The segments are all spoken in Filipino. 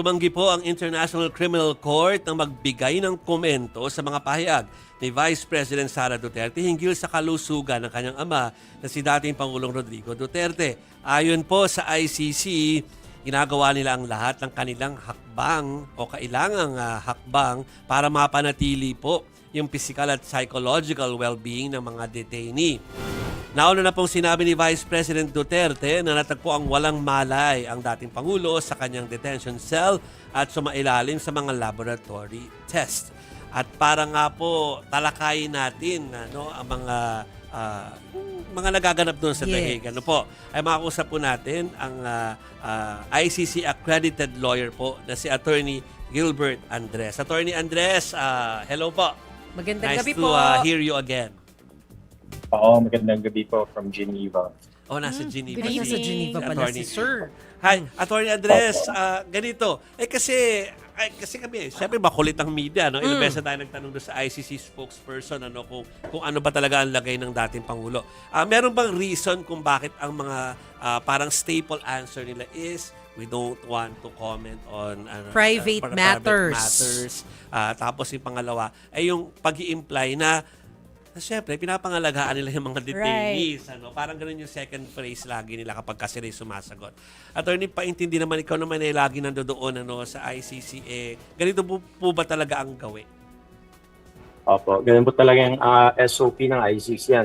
tumanggi po ang International Criminal Court na magbigay ng komento sa mga pahayag ni Vice President Sara Duterte hinggil sa kalusugan ng kanyang ama na si dating Pangulong Rodrigo Duterte. Ayon po sa ICC, ginagawa nila ang lahat ng kanilang hakbang o kailangang hakbang para mapanatili po yung physical at psychological well-being ng mga detainee. Nauna na pong sinabi ni Vice President Duterte na natagpo ang walang malay ang dating Pangulo sa kanyang detention cell at sumailalim sa mga laboratory test. At para nga po talakayin natin ang mga nagaganap doon sa The Hague. Ano po, ay makakusap po natin ang ICC accredited lawyer po na si Attorney Gilbert Andres. Attorney Andres, hello po. Magandang gabi po. Nice to hear you again. Oo, magandang gabi po from Geneva. Oh, nasa Geneva. Nasa Geneva pala si Sir. Hi, Attorney Andres, ganito. Kasi kami, siyempre makulit ang media, no? Ilang beses tayo nagtanong doon sa ICC spokesperson kung ano ba talaga ang lagay ng dating Pangulo. Meron bang reason kung bakit ang mga parang staple answer nila is we don't want to comment on private matters. Tapos yung pangalawa ay yung pag-i-imply na siyempre, pinapangalagaan nila yung mga detainees. Right. Parang ganun yung second phrase lagi nila kapag kasi rin sumasagot. Attorney, paintindi naman ikaw naman ay lagi nandoon sa ICC. Ganito po ba talaga ang gawin? Opo, ganun po talaga yung SOP ng ICC.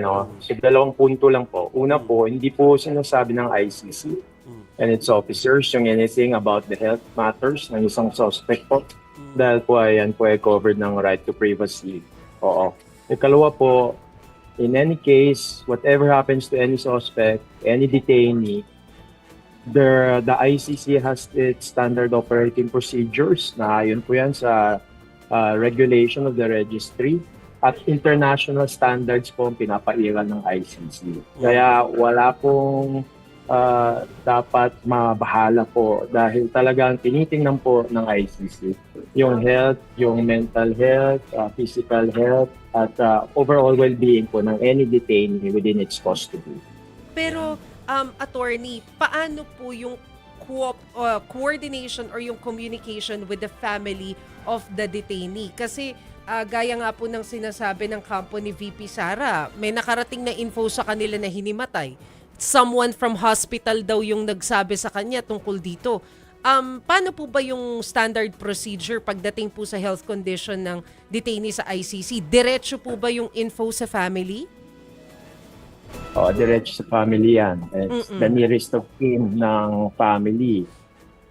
Dalawang punto lang po. Una po, hindi po sinasabi ng ICC and its officers yung anything about the health matters ng isang suspect po. Dahil po ayan po ay covered ng right to privacy. Oo. Ikalawa po, in any case, whatever happens to any suspect, any detainee, the ICC has its standard operating procedures na ayon po yan sa regulation of the registry at international standards po ang pinapairal ng ICC. Kaya wala pong dapat mabahala po dahil talagang tinitingnan po ng ICC yung health, yung mental health, physical health, at overall well-being po ng any detainee within its custody. Pero, attorney, paano po yung coordination or yung communication with the family of the detainee? Kasi gaya nga po ng sinasabi ng kampo ni VP Sara, may nakarating na info sa kanila na hinimatay. Someone from hospital daw yung nagsabi sa kanya tungkol dito. Paano po ba yung standard procedure pagdating po sa health condition ng detainee sa ICC? Diretso po ba yung info sa family? Diretso sa family yan. It's the nearest of kin ng family.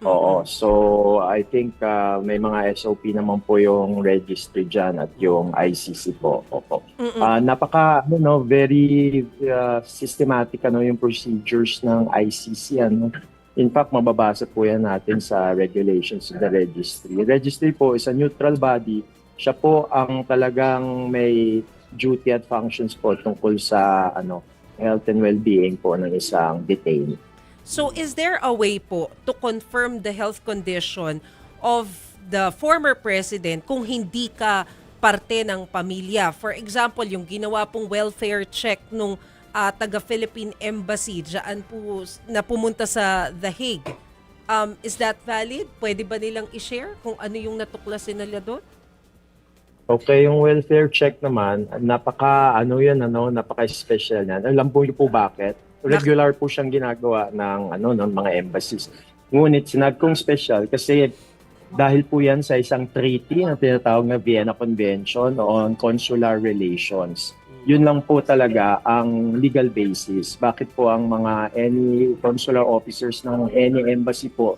Oo. So, I think may mga SOP naman po yung registry dyan at yung ICC po. Opo. Very systematic yung procedures ng ICC. In fact, mababasa po yan natin sa regulations of the registry. Registry po is a neutral body. Siya po ang talagang may duty at functions po tungkol sa health and well-being po ng isang detainee. So is there a way po to confirm the health condition of the former president kung hindi ka parte ng pamilya? For example, yung ginawa pong welfare check nung taga-Philippine Embassy dyan po na pumunta sa The Hague. Is that valid? Pwede ba nilang i-share kung ano yung natuklasin nila doon? Okay, yung welfare check naman, napaka-special yan. Alam po bakit? Regular po siyang ginagawa ng mga embassies. Ngunit sinag kong special kasi dahil po yan sa isang treaty na tinatawag na Vienna Convention on Consular Relations. Yun lang po talaga ang legal basis. Bakit po ang any consular officers ng any embassy po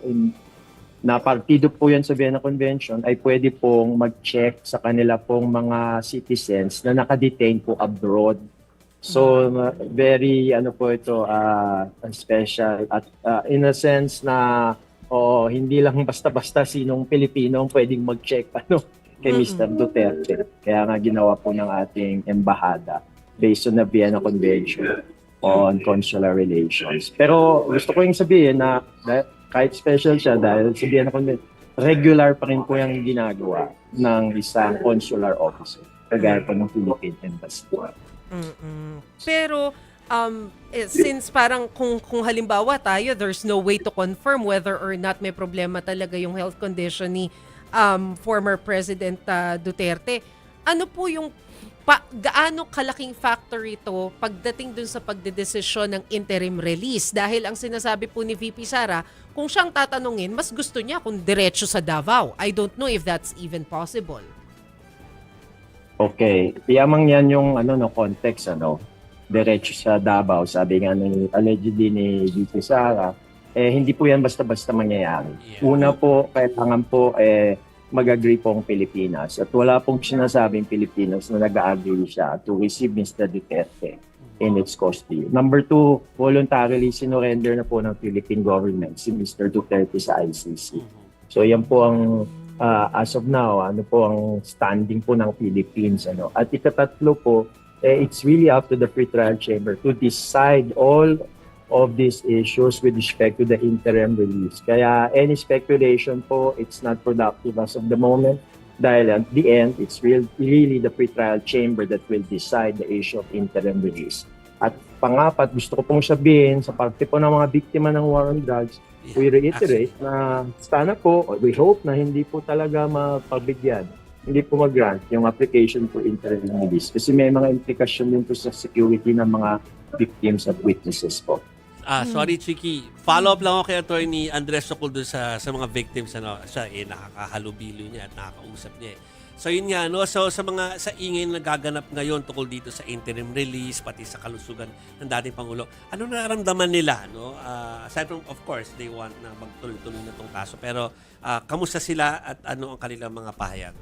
na partido po yan sa Vienna Convention ay pwede pong mag-check sa kanila pong mga citizens na nakadetain po abroad. So, very, special at in a sense na hindi lang basta-basta sinong Pilipino ang pwedeng mag-check kay Mr. Duterte. Kaya nga ginawa po ng ating embahada based on the Vienna Convention on Consular Relations. Pero gusto ko yung sabihin na kahit special siya dahil sa Vienna Convention, regular pa rin po yung ginagawa ng isang consular officer kagaya po ng Philippine Embassy. Pero since parang kung halimbawa tayo, there's no way to confirm whether or not may problema talaga yung health condition ni former President Duterte. Ano po yung gaano kalaking factor ito pagdating dun sa pagdedesisyon ng interim release? Dahil ang sinasabi po ni VP Sara, kung siyang tatanungin, mas gusto niya kung diretso sa Davao. I don't know if that's even possible. Okay, yamang yan yung context, diretso sa Davao, sabi nga allegedly ni VP Sara, hindi po yan basta-basta mangyayari. Yeah. Una po, kailangan po mag-agree po ang Pilipinas at wala pong sinasabing Pilipinas na nag-agree siya to receive Mr. Duterte in its custody. Number 2, voluntarily sinurrender na po ng Philippine government si Mr. Duterte sa ICC. So yan po ang as of now, po ang standing po ng Philippines. At ikatatlo po, it's really up to the pre-trial chamber to decide all of these issues with respect to the interim release. Kaya any speculation po, it's not productive as of the moment dahil at the end, it's really the pre-trial chamber that will decide the issue of interim release. At pangapat, gusto ko pong sabihin sa parte po ng mga biktima ng war on drugs, we reiterate na sana po, or we hope na hindi po talaga mapabigyan, hindi po mag-grant yung application for interim release kasi may mga implikasyon din po sa security ng mga victims at witnesses po. Sorry, Chiki. Follow-up lang ako kay Attorney Andres Sokol dun sa mga victims. Siya nakakahalubilo niya at nakakausap niya. So yun nga, so sa ingay na nagaganap ngayon tungkol dito sa interim release, pati sa kalusugan ng dating Pangulo, ano nararamdaman nila? Aside from, of course, they want na magtuloy-tuloy na itong kaso. Pero kamusta sila at ano ang kanilang mga pahayag?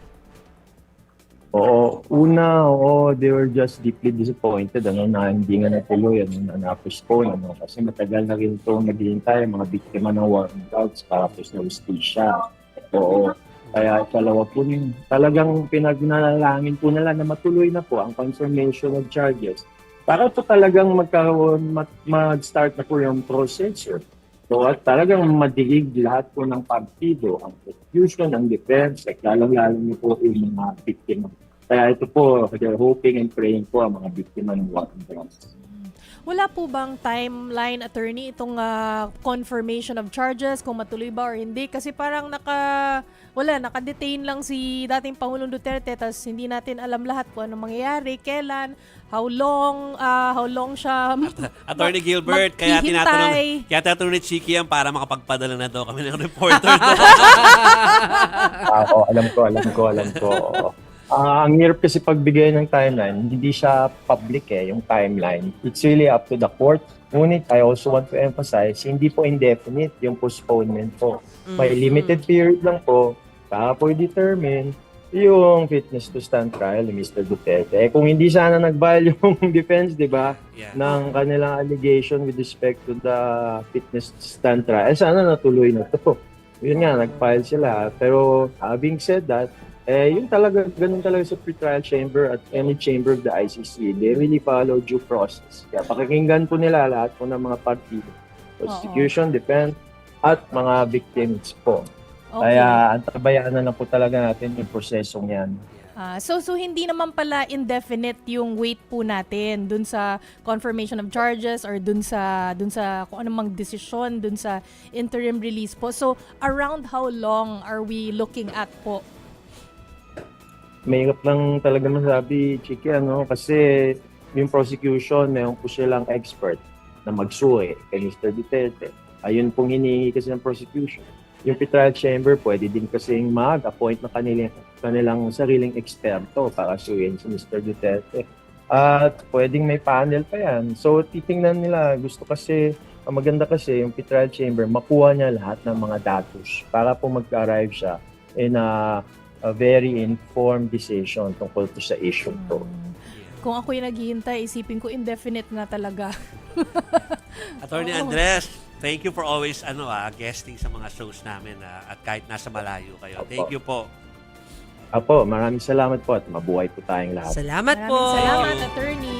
They were just deeply disappointed na hindi nga natuloy, na na-postpone, kasi matagal na rin ito naghihintay, mga biktima ng war on drugs para po sa justisya. Kaya ikalawa po talagang pinagnalangin po nila na matuloy na po ang confirmation of charges. Para po talagang mag-start na po yung procedure. So at talagang madilig lahat po ng partido, ang prosecution, ang defense, at lalong-lalo niyo po yung mga biktima. Kaya ito po, they're hoping and praying po ang mga biktima ng war on drugs. Wala po bang timeline, attorney, itong confirmation of charges, kung matuloy ba or hindi? Kasi parang naka-detain lang si dating Pangulong Duterte, tapos hindi natin alam lahat kung anong mangyayari, kailan, how long siya Attorney Gilbert, kaya tinatanong ni Chiki yan para makapagpadala na daw kami ng reporter. Alam ko. Ang hirap kasi pagbigay ng timeline, hindi siya public yung timeline. It's really up to the court. Ngunit I also want to emphasize, hindi po indefinite yung postponement po. May limited period lang po para po i-determine yung fitness to stand trial ni Mr. Duterte. Kung hindi sana nag-file yung defense, di ba, ng kanilang allegation with respect to the fitness to stand trial, sana natuloy na to. Yun nga, nag-file sila. Pero having said that, ganun talaga sa pre-trial chamber at any chamber of the ICC. They really follow due process. Kaya pakikinggan po nila lahat po ng mga partido. Prosecution, defense, at mga victims po. Okay. Kaya antabayanan na po talaga natin yung prosesong yan. So hindi naman pala indefinite yung wait po natin dun sa confirmation of charges or dun sa kung anong desisyon dun sa interim release po. So around how long are we looking at po? Mahirap lang talaga masabi, Chiki, kasi yung prosecution, mayroon po silang expert na magsuhi kay Mr. Duterte. Ayun pong hinihingi kasi ng prosecution. Yung pre-trial chamber, pwede din kasing mag-appoint na kanilang sariling eksperto para suhin si Mr. Duterte. At pwedeng may panel pa yan. So, titingnan nila. Maganda kasi yung pre-trial chamber, makuha niya lahat ng mga datos para po mag-arrive siya in a very informed decision tungkol po sa issue to. Kung ako'y naghihintay, isipin ko indefinite na talaga. Attorney Andres, thank you for always guesting sa mga shows namin at kahit nasa malayo kayo. Thank you po. Maraming salamat po at mabuhay po tayong lahat. Salamat po. Maraming salamat, attorney.